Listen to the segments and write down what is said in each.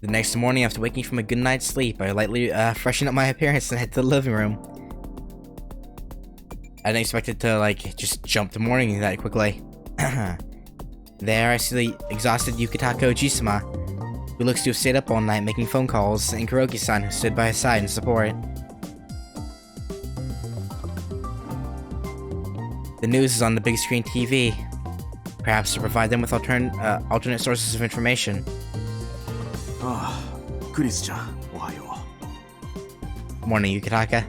The next morning, after waking from a good night's sleep, I lightly freshen up my appearance and head to the living room. I didn't expect it to, like, just jump to morning that quickly. There, I see the exhausted Yukitaka Ojisama, who looks to have stayed up all night making phone calls, and Kuroki-san, who stood by his side in support. The news is on the big screen TV, perhaps to provide them with alternate sources of information. Chris-chan, ohayo. Morning, Yukitaka.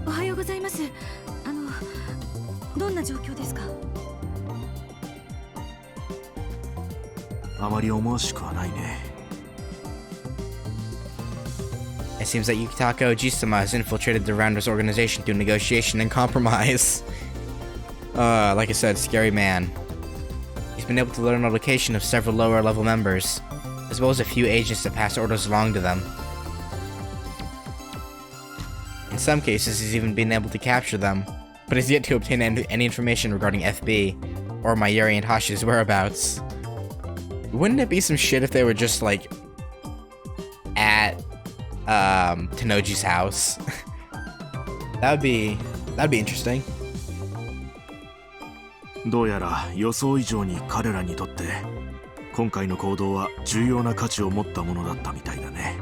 おはようございます。どんな状況ですか？あまり思わしくはないね。It seems that Yukitaka Ojisama has infiltrated the Rounders organization through negotiation and compromise. Like I said, scary man. He's been able to learn the location of several lower level members, as well as a few agents that pass orders along to them. In some cases, he's even been able to capture them, but has yet to obtain any information regarding FB, or Mayuri and Hashi's whereabouts. Wouldn't it be some shit if they were just, like, at, Tenoji's house? That'd be interesting. どうやら予想以上に彼らにとって今回の行動は重要な価値を持ったものだったみたいだね。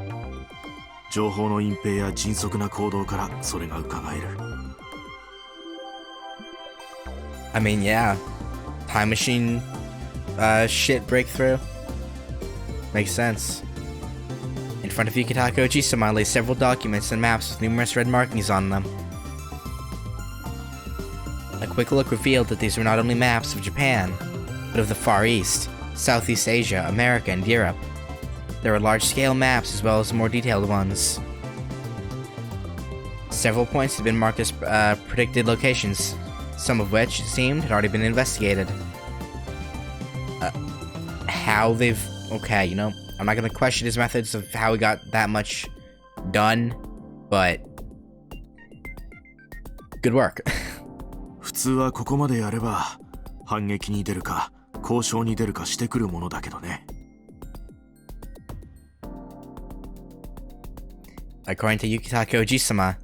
情報の隠蔽や迅速な行動からそれが伺える。I mean, yeah. Time machine, shit breakthrough. Makes sense. In front of Yukitaka Ojisama lay several documents and maps with numerous red markings on them. A quick look revealed that these were not only maps of Japan, but of the Far East, Southeast Asia, America, and Europe. There were large-scale maps as well as more detailed ones. Several points had been marked as predicted locations, some of which, it seemed, had already been investigated. How they've... Okay, you know, I'm not gonna question his methods of how he got that much done, but... good work. 普通はここまでやれば反撃に出るか交渉に出るかしてくるものだけどね。According to Yukitaka Ojisama,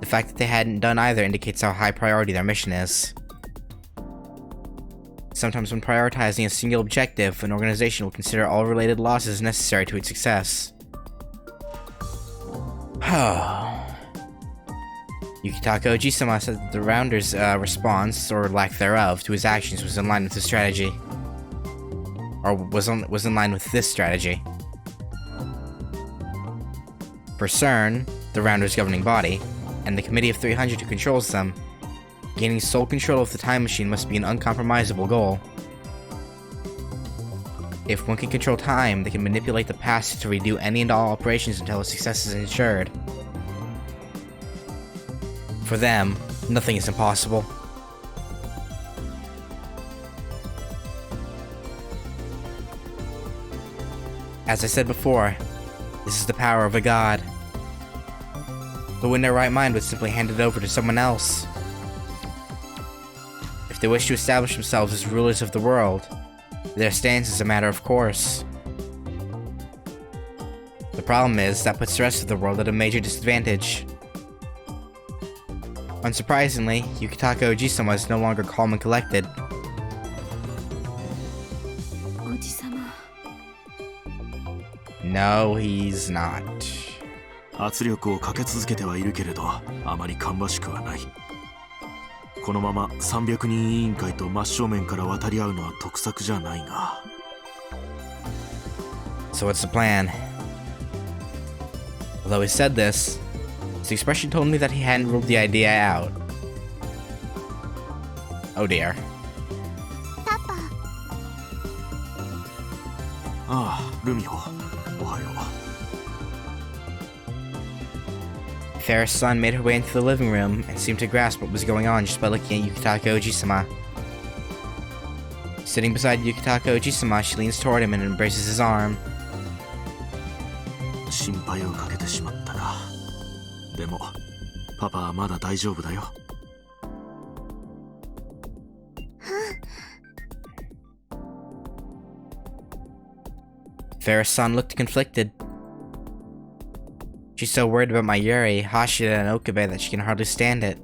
the fact that they hadn't done either indicates how high priority their mission is. Sometimes when prioritizing a single objective, an organization will consider all related losses necessary to its success. Yukitaka Ojisama said that the Rounders' response, or lack thereof, to his actions was in line with his strategy. Or was in line with this strategy. For CERN, the Rounders' governing body, and the Committee of 300 who controls them, gaining sole control of the time machine must be an uncompromisable goal. If one can control time, they can manipulate the past to redo any and all operations until a success is ensured. For them, nothing is impossible. As I said before, this is the power of a god. Who in their right mind would simply hand it over to someone else? If they wish to establish themselves as rulers of the world, their stance is a matter of course. The problem is, that puts the rest of the world at a major disadvantage. Unsurprisingly, Yukitaka Ojisama is no longer calm and collected. おじさま。 No, he's not. 圧力をかけ続けてはいるけれどあまり芳しくはない。このまま300人委員会と真正面から渡り合うのは得策じゃないが。 So what's the plan? Although he said this, his expression told me that he hadn't ruled the idea out. Oh dear. パパ。ああ、ルミホ、おはよう。 Farrah's son made her way into the living room and seemed to grasp what was going on just by looking at Yukitaka Ojisama. Sitting beside Yukitaka Ojisama, she leans toward him and embraces his arm. 心配をかけてしまったが、でもパパはまだ大丈夫だよ。Farah-san looked conflicted. She's so worried about Mayuri, Hashida, and Okabe that she can hardly stand it.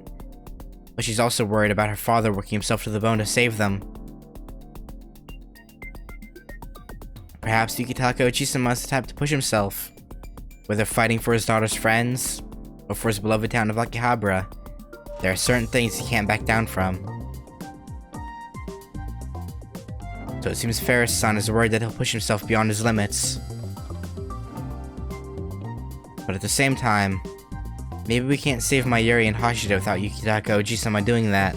But she's also worried about her father working himself to the bone to save them. Perhaps Yukitaka Ujisama is the type to push himself. Whether fighting for his daughter's friends, or for his beloved town of Akihabara, there are certain things he can't back down from. So it seems Ferris-san is worried that he'll push himself beyond his limits. But at the same time, maybe we can't save Mayuri and Hashida without Yukitaka Ujisama doing that.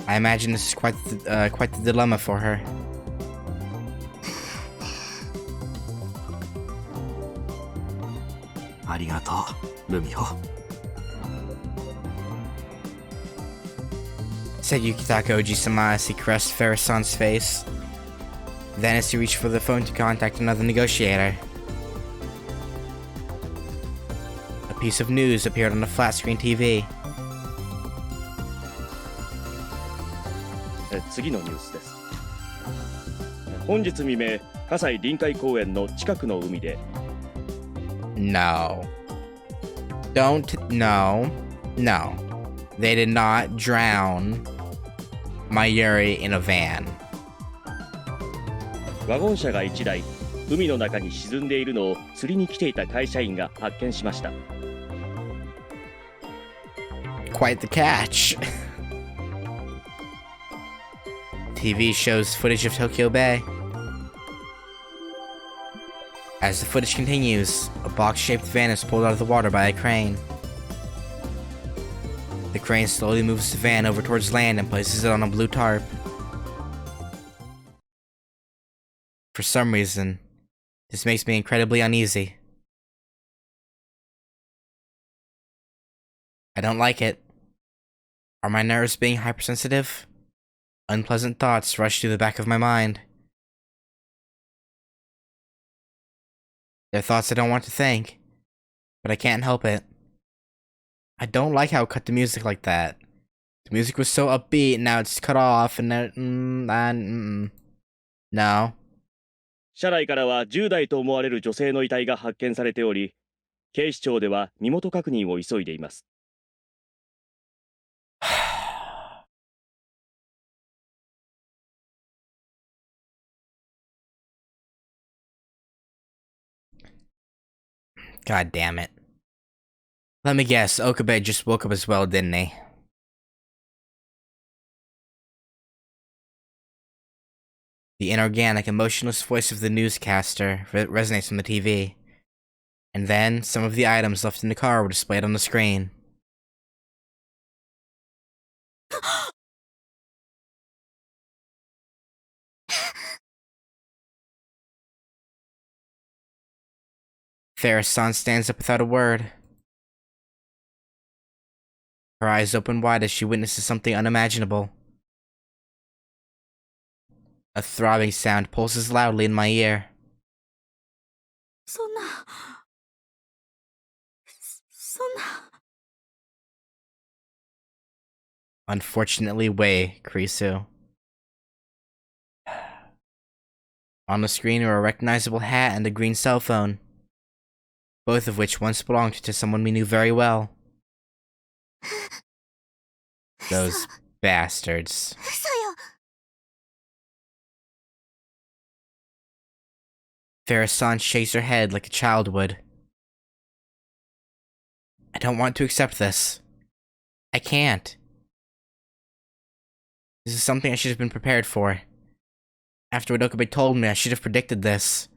I imagine this is quite the dilemma for her. Arigato, Rumio. Said Yukitaka Ujisama as he caressed Ferris-san's face. Then as he reached for the phone to contact another negotiator. A piece of news appeared on the flat-screen TV. 次のニュースです。本日未明、葛西臨海公園の近くの海で No. No. They did not drown Mayuri in a van. ワゴン車が1台、海の中に沈んでいるのを釣りに来ていた会社員が発見しました。Quite the catch. TV shows footage of Tokyo Bay. As the footage continues, a box-shaped van is pulled out of the water by a crane. The crane slowly moves the van over towards land and places it on a blue tarp. For some reason, this makes me incredibly uneasy. I don't like it. Are my nerves being hypersensitive? Unpleasant thoughts rush through the back of my mind. They're thoughts I don't want to think, but I can't help it. I don't like how it cut the music like that. The music was so upbeat, now it's cut off, and No. 車内からは10代と思われる女性の遺体が発見されており、警視庁では身元確認を急いでいます。God damn it. Let me guess, Okabe just woke up as well, didn't he? The inorganic, emotionless voice of the newscaster resonates on the TV. And then, some of the items left in the car were displayed on the screen. Farah-san stands up without a word. Her eyes open wide as she witnesses something unimaginable. A throbbing sound pulses loudly in my ear. そんな Unfortunately, way, Kurisu. On the screen are a recognizable hat and a green cell phone, both of which once belonged to someone we knew very well. Those bastards. 嘘よ Farah-san shakes her head like a child would. I don't want to accept this. I can't. This is something I should have been prepared for. After what Okabe told me, I should have predicted this.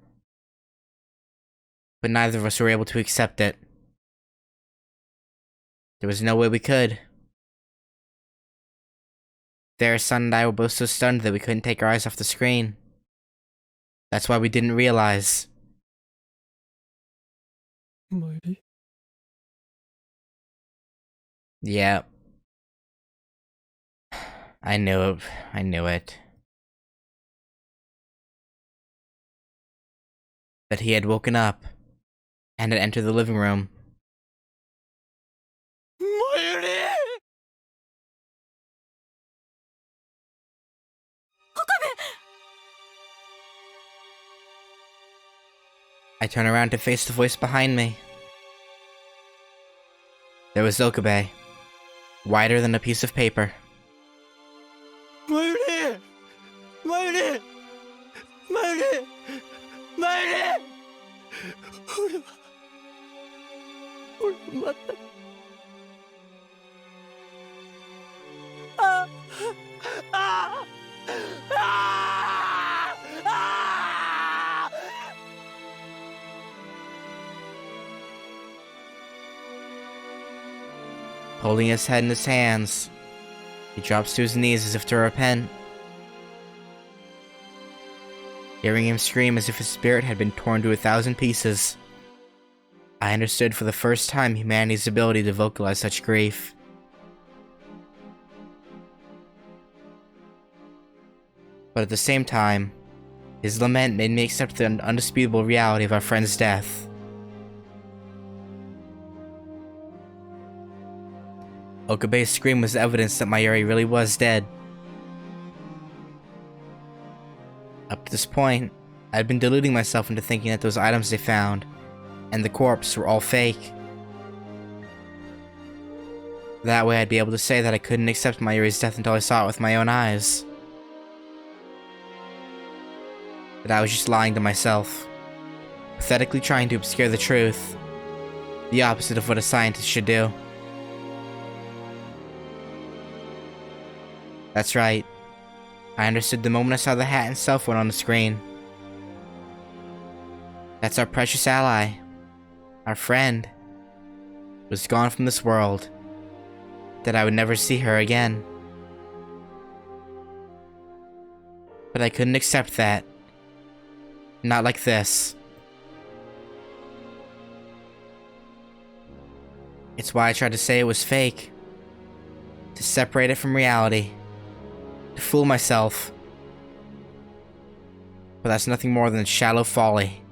But neither of us were able to accept it. There was no way we could. Farah-san and I were both so stunned that we couldn't take our eyes off the screen. That's why we didn't realize. Mighty. Yeah. I knew it. I knew it. That he had woken up and had entered the living room. Mighty! 岡部 I turn around to face the voice behind me. There was Okabe, whiter than a piece of paper. マユリマユリマユリマユリ俺はまたああああ Holding his head in his hands, he drops to his knees as if to repent. Hearing him scream as if his spirit had been torn to 1,000 pieces, I understood for the first time humanity's ability to vocalize such grief. But at the same time, his lament made me accept the undisputable reality of our friend's death. Okabe's scream was evidence that Mayuri really was dead. Up to this point, I had been deluding myself into thinking that those items they found, and the corpse, were all fake. That way I'd be able to say that I couldn't accept Mayuri's death until I saw it with my own eyes. That I was just lying to myself, pathetically trying to obscure the truth, the opposite of what a scientist should do. That's right. I understood the moment I saw the hat and cell phone on the screen. That's our precious ally, our friend, was gone from this world, that I would never see her again. But I couldn't accept that. Not like this. It's why I tried to say it was fake, to separate it from reality. To fool myself. But that's nothing more than shallow folly.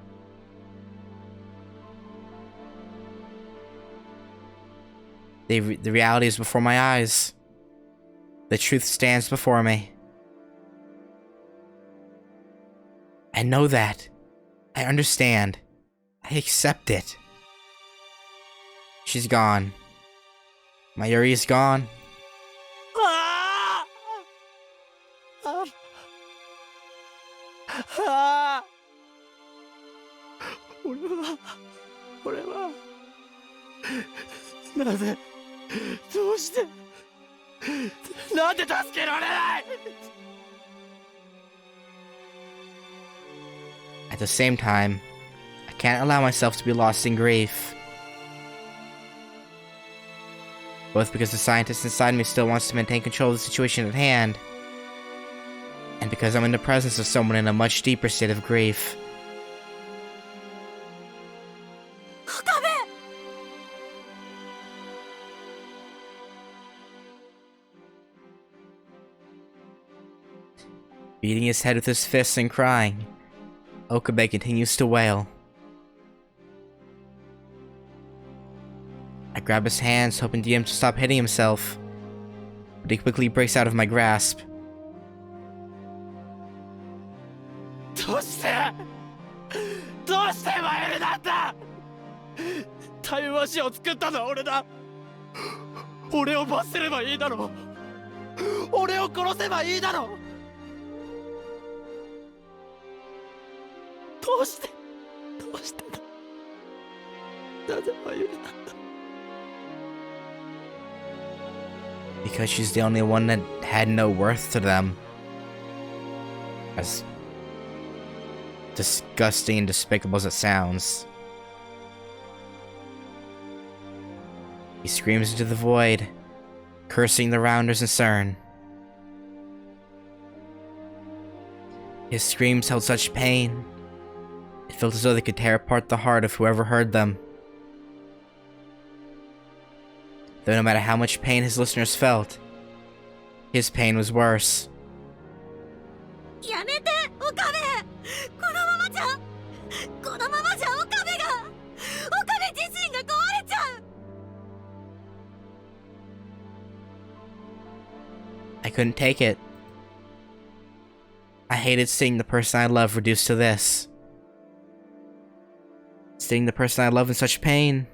The reality is before my eyes. The truth stands before me. I know that. I understand. I accept it. She's gone. Mayuri is gone. ああ俺はなぜどうしてなんで助けられない At the same time, I can't allow myself to be lost in grief. Both because the scientist inside me still wants to maintain control of the situation at hand, and because I'm in the presence of someone in a much deeper state of grief. Beating his head with his fists and crying, Okabe continues to wail. I grab his hands, hoping to get him to stop hitting himself, but he quickly breaks out of my grasp. どうしてマユリなんだタイムマシンを作ったのは俺だ俺を罰すればいいだろ俺を殺せばいいだろどうしてだなぜマユリなんだ Because she's the only one that had no worth to them. As disgusting and despicable as it sounds. He screams into the void, cursing the Rounders and CERN. His screams held such pain, it felt as though they could tear apart the heart of whoever heard them. Though no matter how much pain his listeners felt, his pain was worse. やめて岡部このままじゃ岡部自身が壊れちゃう I couldn't take it. I hated seeing the person I love reduced to this. Seeing the person I love in such pain.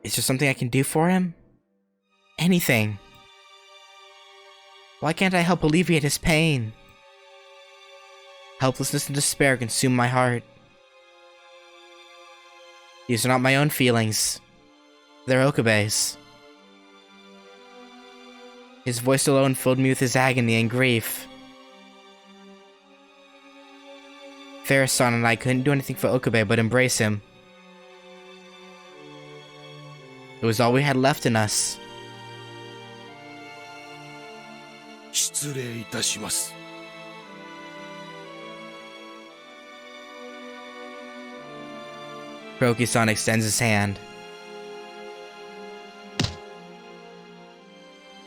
Is there something I can do for him? Anything. Why can't I help alleviate his pain? Helplessness and despair consume my heart. These are not my own feelings. They're Okabe's. His voice alone filled me with his agony and grief. Ferris-san and I couldn't do anything for Okabe but embrace him. It was all we had left in us. 失礼いたします。 Kuroki-san extends his hand.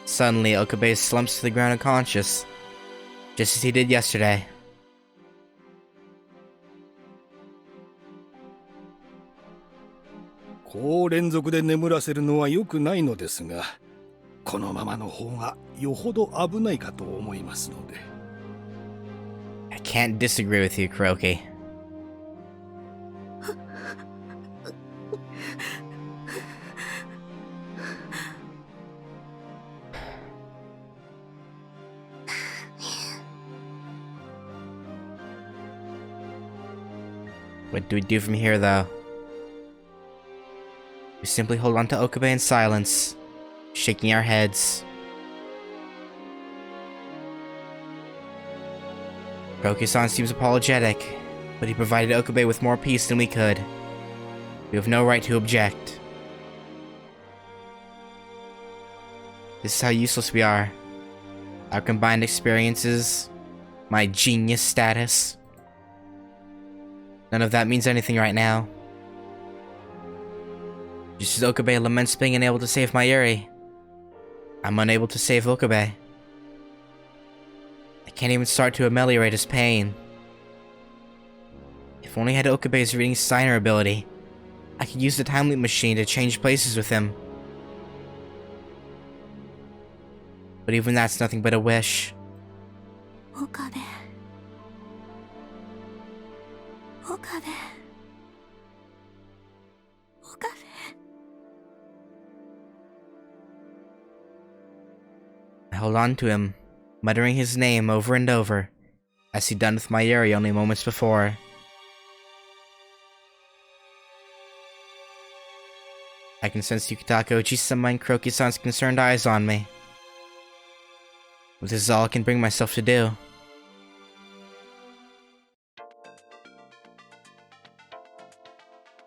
Suddenly, Okabe slumps to the ground unconscious, just as he did yesterday. こう連続で眠らせるのは良くないのですが、このままの方がよほど危ないかと思いますので。 I can't disagree with you, Kuroki. What do we do from here, though? We simply hold on to Okabe in silence, shaking our heads. Kuroki-san seems apologetic, but he provided Okabe with more peace than we could. We have no right to object. This is how useless we are. Our combined experiences, my genius status. None of that means anything right now. Just as Okabe laments being unable to save Mayuri, I'm unable to save Okabe. I can't even start to ameliorate his pain. If only I had Okabe's reading signer ability, I could use the time loop machine to change places with him. But even that's nothing but a wish. 岡部岡部岡部 I hold on to him, muttering his name over and over, as he'd done with Mayuri only moments before. I can sense Yukitaka Oji-sama and Kuroki-san's concerned eyes on me. But this is all I can bring myself to do.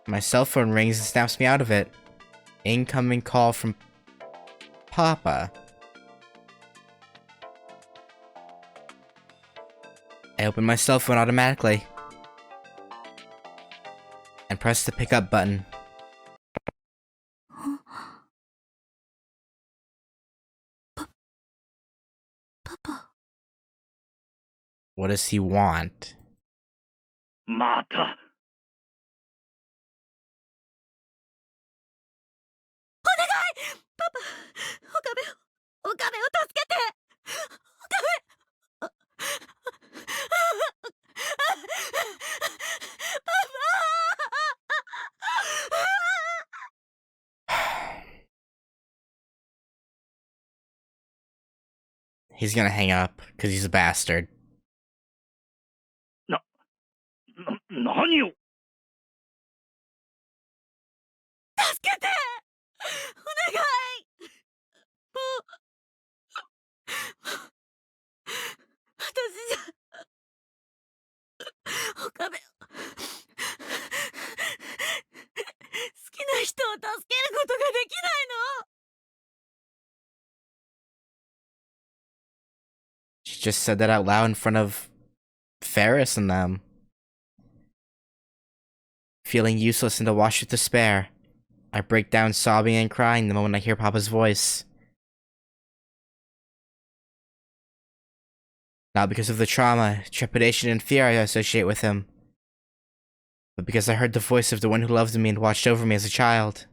My cell phone rings and snaps me out of it. Incoming call from Papa. I open my cell phone automatically and press the pick up button. Papa. What does he want? また。パパ、岡部を助けて。岡部。He's gonna hang up, because he's a bastard. 何を。助けて。お願い。私じゃ岡部を好きな人を助けることができないの。 She just said that out loud in front of Ferris and them. Feeling useless and awash with despair, I break down sobbing and crying the moment I hear Papa's voice. Not because of the trauma, trepidation, and fear I associate with him, but because I heard the voice of the one who loved me and watched over me as a child.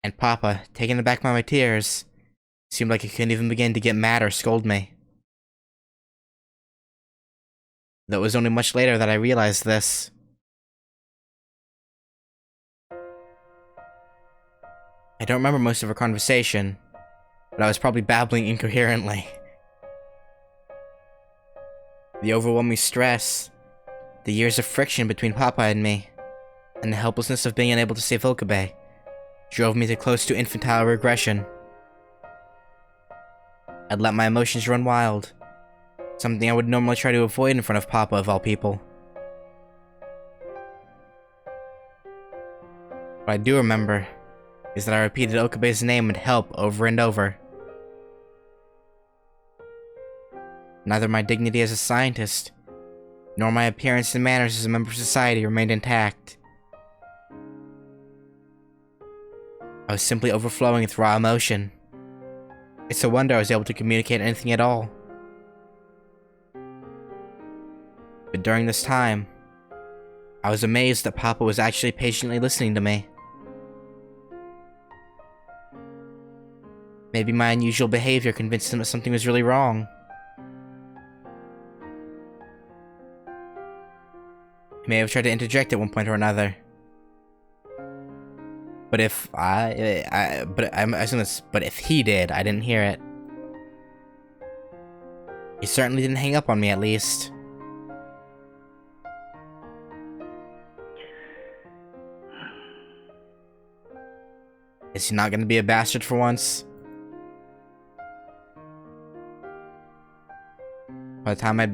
And Papa, taken aback by my tears, seemed like he couldn't even begin to get mad or scold me. Though it was only much later that I realized this. I don't remember most of our conversation, but I was probably babbling incoherently. The overwhelming stress, the years of friction between Papa and me, and the helplessness of being unable to save Okabe drove me to close to infantile regression. I'd let my emotions run wild, something I would normally try to avoid in front of Papa of all people. What I do remember is that I repeated Okabe's name with help over and over. Neither my dignity as a scientist, nor my appearance and manners as a member of society remained intact. I was simply overflowing with raw emotion. It's a wonder I was able to communicate anything at all. But during this time, I was amazed that Papa was actually patiently listening to me. Maybe my unusual behavior convinced him that something was really wrong. He may have tried to interject at one point or another. But if but if he did, I didn't hear it. He certainly didn't hang up on me, at least. Is he not gonna be a bastard for once? By the time I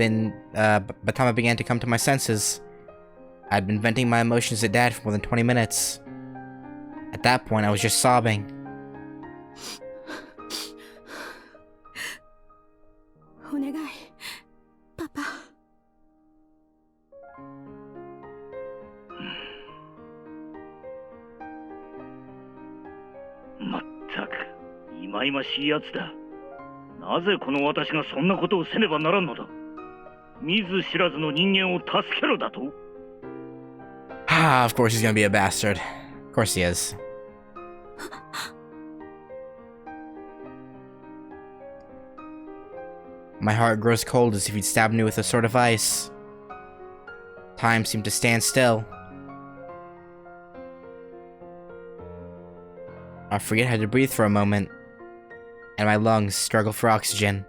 began to come to my senses, I'd been venting my emotions at Dad for more than 20 minutes. At that point, I was just sobbing. Onegai, Papa. まったく、いまいましいやつだ。なぜこの私がそんなことをせねばならんのだ。見ず知らずの人間を助けろだと。Of course he's gonna be a bastard. Of course he is. My heart grows cold as if he'd stabbed me with a sword of ice. Time seemed to stand still. I forget how to breathe for a moment, and my lungs struggle for oxygen.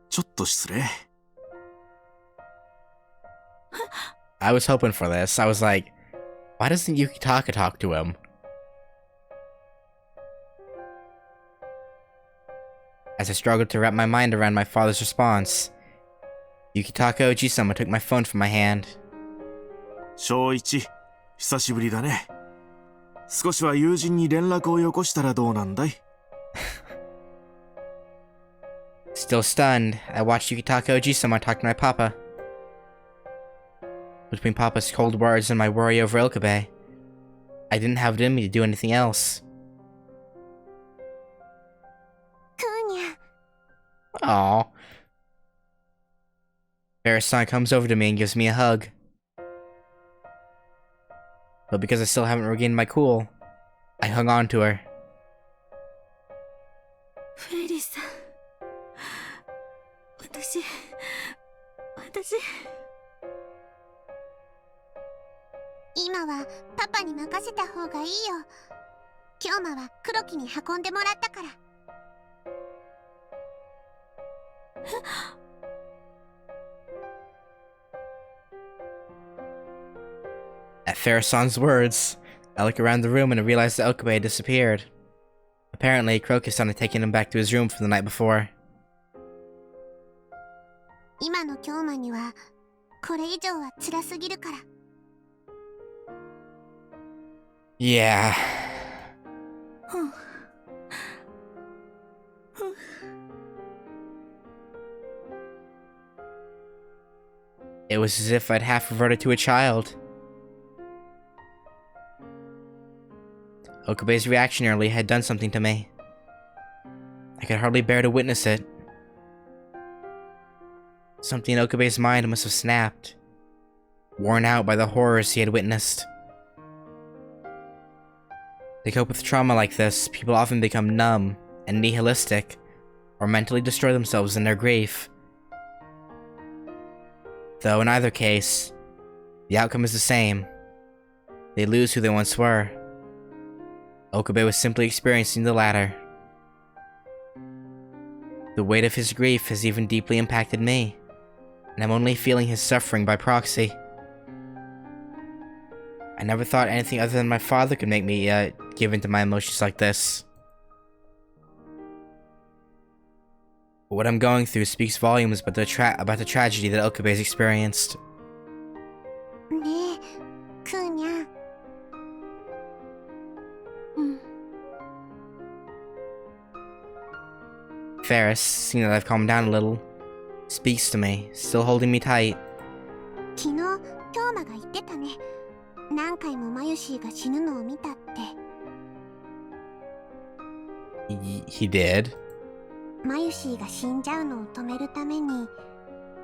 ちょっと失礼。 I was hoping for this. I was like, why doesn't Yukitaka talk to him? As I struggled to wrap my mind around my father's response, Yukitaka Oji-sama took my phone from my hand. 正一、久しぶりだね。少しは友人に連絡をよこしたらどうなんだい？ Still stunned, I watched Yukitaka Oji-sama talk to my papa. Between Papa's cold words and my worry over Okabe, I didn't have it in me to do anything else. Aww. Barris-san comes over to me and gives me a hug. But because I still haven't regained my cool, I hung on to her. Freddy-san. 私今はパパに任せた方がいいよ。京馬は黒木に運んでもらったから。At Farah-san's words, I look around the room and I realize that Okabe had disappeared. Apparently, Crocus-san had taken him back to his room from the night before. 今の京馬にはこれ以上は辛すぎるから。Yeah. It was as if I'd half reverted to a child. Okabe's reaction early had done something to me. I could hardly bear to witness it. Something in Okabe's mind must have snapped, worn out by the horrors he had witnessed. To cope with trauma like this, people often become numb and nihilistic, or mentally destroy themselves in their grief. Though in either case, the outcome is the same. They lose who they once were. Okabe was simply experiencing the latter. The weight of his grief has even deeply impacted me, and I'm only feeling his suffering by proxy. I never thought anything other than my father could make me, give in to my emotions like this. But what I'm going through speaks volumes about the tragedy that Okabe has experienced. ねえ、クーニャン。Ferris, seeing that I've calmed down a little, speaks to me, still holding me tight. 昨日、京馬が言ってたね。何回もマユシーが死ぬのを見たって。He did? マユシーが死んじゃうのを止めるために、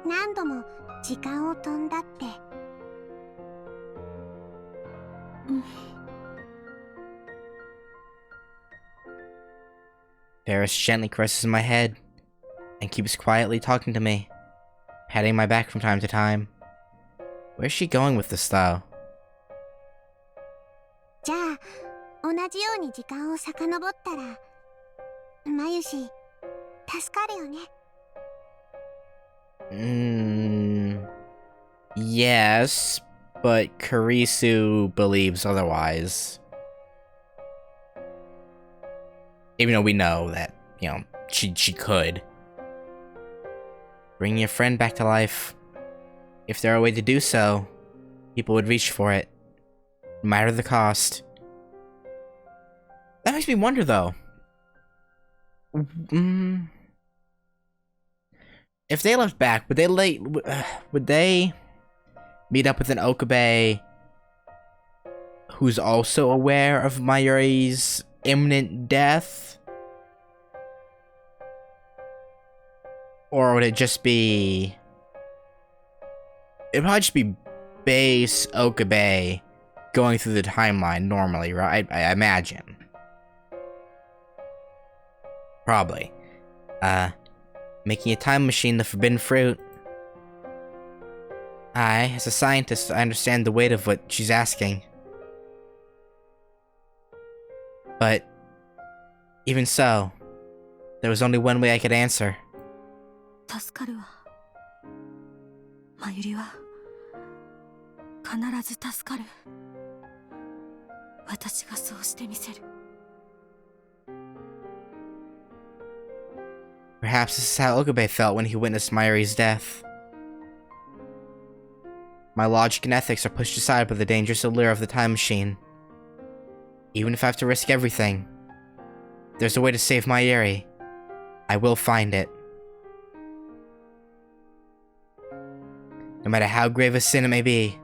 何度も時間を飛んだって。Ferris gently caresses my head, and keeps quietly talking to me, patting my back from time to time. Where's she going with this, though? じゃあ、同じように時間を遡ったら、マユシー、助かるよね。Yes, but Kurisu believes otherwise. Even though we know that, you know, she could. Bringing a friend back to life. If there were a way to do so, people would reach for it. No matter the cost. That makes me wonder, though. If they left back, would they meet up with an Okabe who's also aware of Mayuri's imminent death? Or would it just be... It'd probably just be base Okabe going through the timeline normally, right? I imagine. Probably. Making a time machine the forbidden fruit. As a scientist, I understand the weight of what she's asking. But, even so, there was only one way I could answer. 助かるわ。まゆりは必ず助かる。私がそうしてみせる。Perhaps this is how Okabe felt when he witnessed Mayuri's death. My logic and ethics are pushed aside by the dangerous allure of the time machine. Even if I have to risk everything, there's a way to save Mayuri. I will find it. No matter how grave a sin it may be,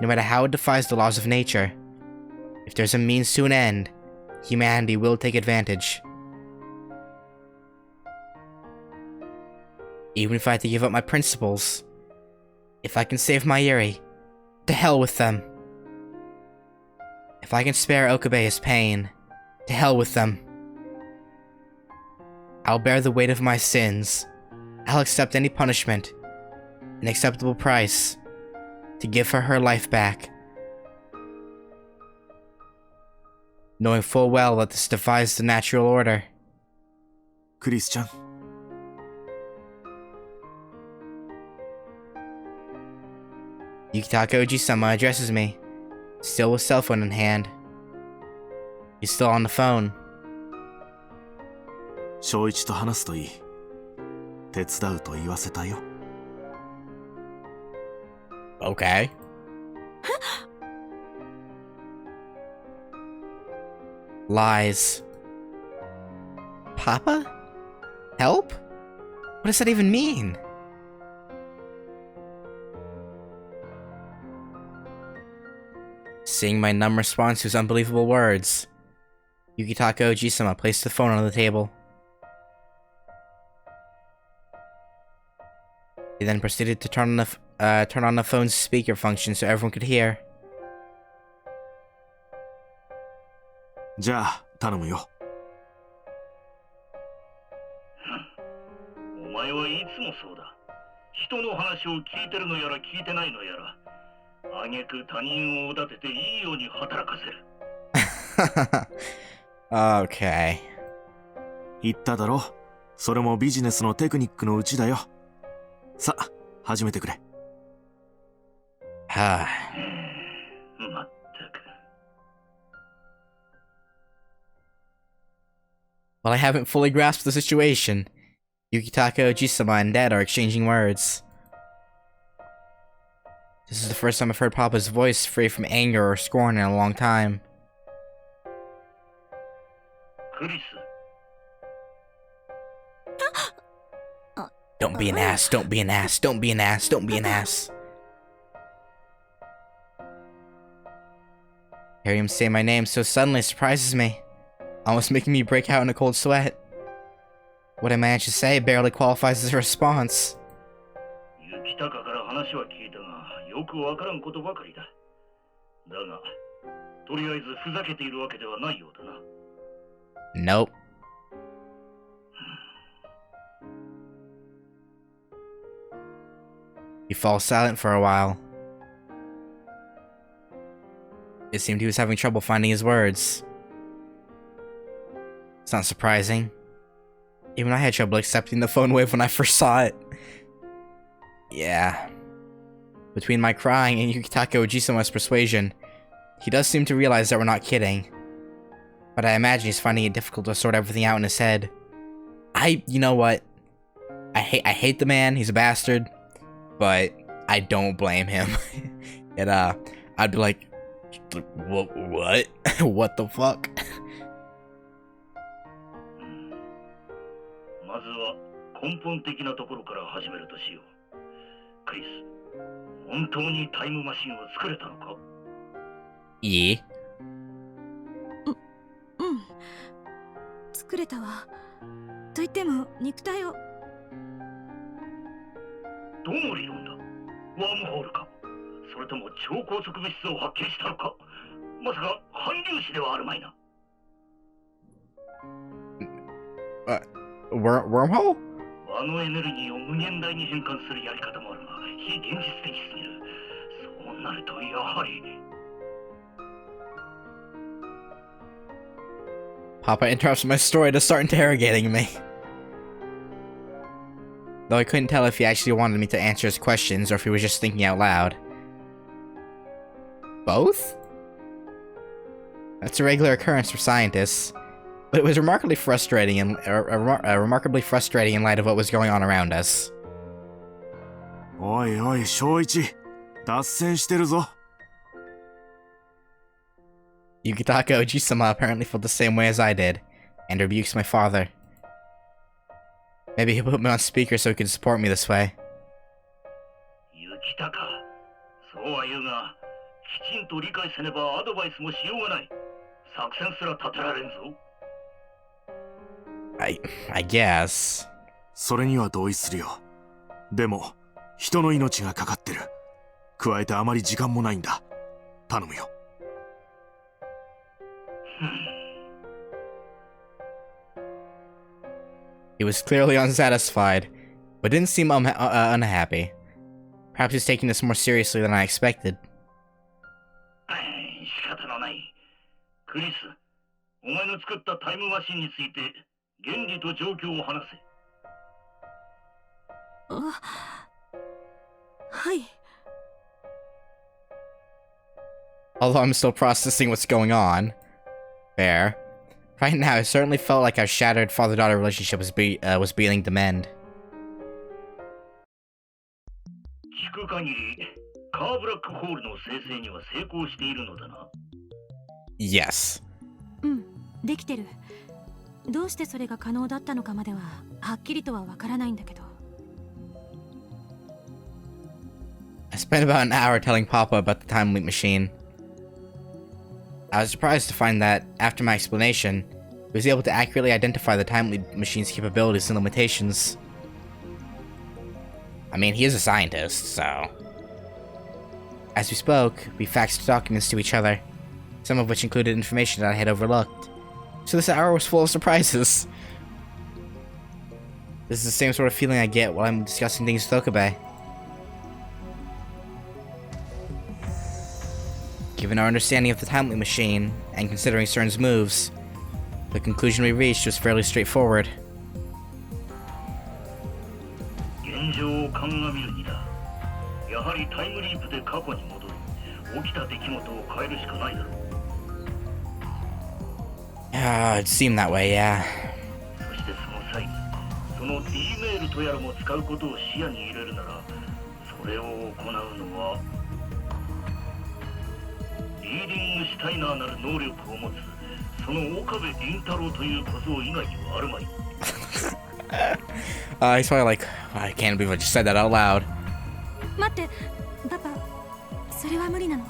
no matter how it defies the laws of nature, if there's a means to an end, humanity will take advantage. Even if I have to give up my principles, if I can save Mayuri, to hell with them. If I can spare Okabe his pain, to hell with them. I'll bear the weight of my sins. I'll accept any punishment, an acceptable price, to give her life back. Knowing full well that this defies the natural order. クリスちゃん。Yukitaka Oji-sama addresses me, still with cell phone in hand. He's still on the phone. 翔一と話すといい。手伝うと言わせたよ。Okay. Lies. Papa? Help? What does that even mean? Seeing my numb response to his unbelievable words, Yukitaka Oji-sama placed the phone on the table. He then proceeded to turn on the phone's speaker function so everyone could hear. じゃあ、頼むよ。お前はいつもそうだ。人の話を聞いてるのやら聞いてないのやら、挙句他人をおだてていいように働かせる。Okay. 言っただろ。それもビジネスのテクニックのうちだよ。さ、始めてくれ。Ah. まったく。 Well, I haven't fully grasped the situation. Yukitaka, Ojisama, and Dad are exchanging words. This is the first time I've heard Papa's voice free from anger or scorn in a long time. クリス。 Don't be an ass, don't be an ass, don't be an ass, don't be an ass. Hearing him say my name so suddenly surprises me, almost making me break out in a cold sweat. What I managed to say barely qualifies as a response. 雪高から話は聞いたが、よくわからんことばかりだ。だが、とりあえずふざけているわけではないようだな。 Nope. He falls silent for a while. It seemed he was having trouble finding his words. It's not surprising. Even I had trouble accepting the phone wave when I first saw it. Yeah. Between my crying and Yukitaka Ojisama's persuasion, he does seem to realize that we're not kidding. But I imagine he's finding it difficult to sort everything out in his head. You know what? I hate the man, he's a bastard, but I don't blame him. And I'd be like, what? What the fuck? まずは根本的なところから始めるとしよう。クリス、本当にタイムマシンを作れたのか？いい？作れたわ。と言っても肉体を。どの理論だ？ワームホールか？それとも超高速物質を発見したのか？まさか反粒子ではあるまいな。Wormhole? あのエネルギーを無限大に変換するやり方もあるが、非現実的すぎる。そうなるとやはり。 Papa interrupts my story to start interrogating me. Though I couldn't tell if he actually wanted me to answer his questions or if he was just thinking out loud. Both? That's a regular occurrence for scientists, but it was remarkably frustrating in light of what was going on around us. おいおい、正一、脱線してるぞ。 Yukitaka Ojisama apparently felt the same way as I did, and rebukes my father. Maybe he'll put me on speaker so he can support me this way. 雪高、そうは言うが、きちんと理解せねばアドバイスもしようがない。作戦すら立てられんぞ。I guess. それには同意するよ。でも、人の命がかかってる。加えてあまり時間もないんだ。頼むよ。 He was clearly unsatisfied, but didn't seem unhappy. Perhaps he's taking this more seriously than I expected. 仕方のない。クリス、お前の作ったタイムマシンについて原理と状況を話せ。はい。 Although I'm still processing what's going on. Fair. Right now, it certainly felt like our shattered father-daughter relationship was beginning to mend. 聞く限り、カーブラックホールの生成には成功しているのだな。Yes. できてる。どうしてそれが可能だったのかまでははっきりとはわからないんだけど。I spent about an hour telling Papa about the time leap machine. I was surprised to find that, after my explanation, he was able to accurately identify the time leap machine's capabilities and limitations. I mean, he is a scientist, so... As we spoke, we faxed documents to each other, some of which included information that I had overlooked. So this hour was full of surprises. This is the same sort of feeling I get while I'm discussing things with Okabe. Given our understanding of the time loop machine, and considering Stern's moves, the conclusion we reached was fairly straightforward. 現状を鑑みるにだ。やはりタイムリープで過去に戻り、起きた出来事を変えるしかないだろう。It seemed that way, yeah. そしてその際に、その D メールとやらも使うことを視野に入れるなら、それを行うのはリーディングシュタイナーなる能力を持つその岡部倫太郎という小僧以外にはあるまい。He's probably like, I can't believe I just said that out loud. 待ってパパ、それは無理なの。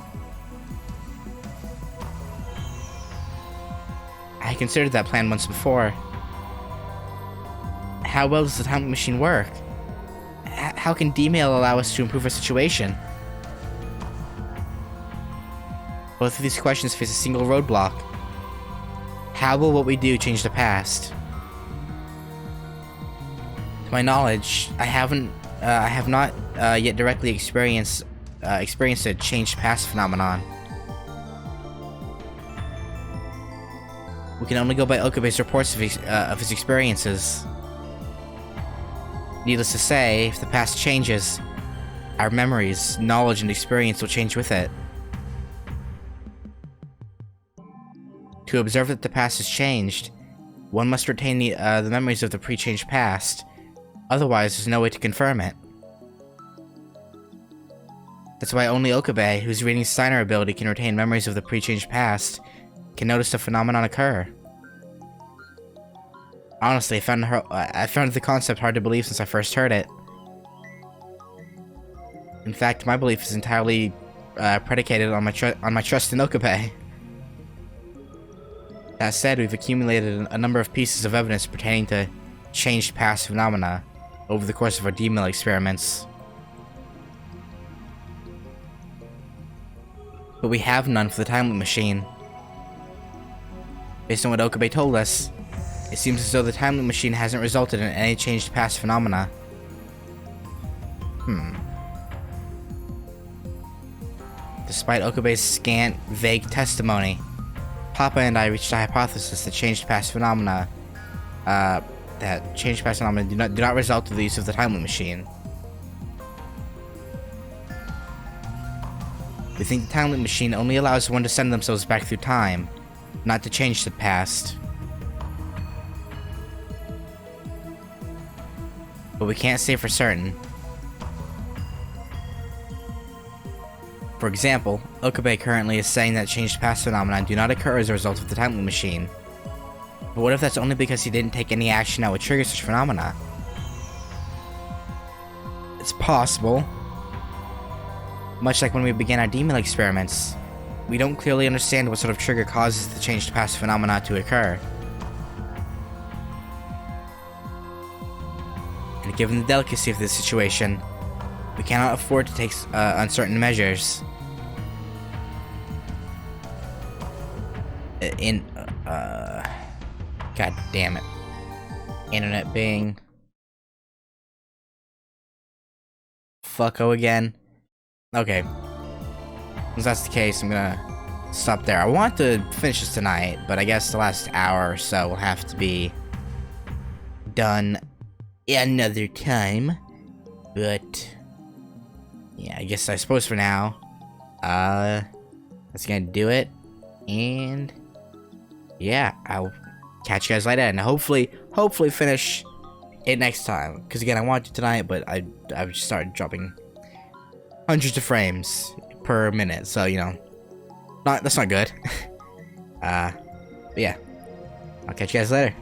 I considered that plan once before. How well does the time machine work? How can D-mail allow us to improve our situation? Both of these questions face a single roadblock. How will what we do change the past? To my knowledge, I have not yet directly experienced a changed past phenomenon. We can only go by Okabe's reports of his experiences. Needless to say, if the past changes, our memories, knowledge, and experience will change with it. To observe that the past has changed, one must retain the memories of the pre-changed past. Otherwise, there's no way to confirm it. That's why only Okabe, whose reading Steiner ability can retain memories of the pre-changed past, can notice the phenomenon occur. Honestly, I found the concept hard to believe since I first heard it. In fact, my belief is entirely predicated on my trust in Okabe. That said, we've accumulated a number of pieces of evidence pertaining to changed past phenomena over the course of our D-mill experiments. But we have none for the time loop machine. Based on what Okabe told us, it seems as though the time loop machine hasn't resulted in any changed past phenomena. Despite Okabe's scant, vague testimony, Papa and I reached a hypothesis that changed past phenomena do not result through the use of the time loop machine. We think the time loop machine only allows one to send themselves back through time, not to change the past. But we can't say for certain. For example, Okabe currently is saying that changed past phenomena do not occur as a result of the time loop machine. But what if that's only because he didn't take any action that would trigger such phenomena? It's possible. Much like when we began our D-mill experiments, we don't clearly understand what sort of trigger causes the changed past phenomena to occur. And given the delicacy of this situation, we cannot afford to take uncertain measures. God damn it. Internet Bing. Fucko again. Okay. If that's the case, I'm gonna stop there. I want to finish this tonight, but I guess the last hour or so will have to be done another time. But yeah, I suppose for now, that's gonna do it. And yeah, I'll catch you guys later, and hopefully finish it next time. Because again, I wanted to tonight, but I just started dropping hundreds of frames per minute, so you know, that's not good. But yeah, I'll catch you guys later.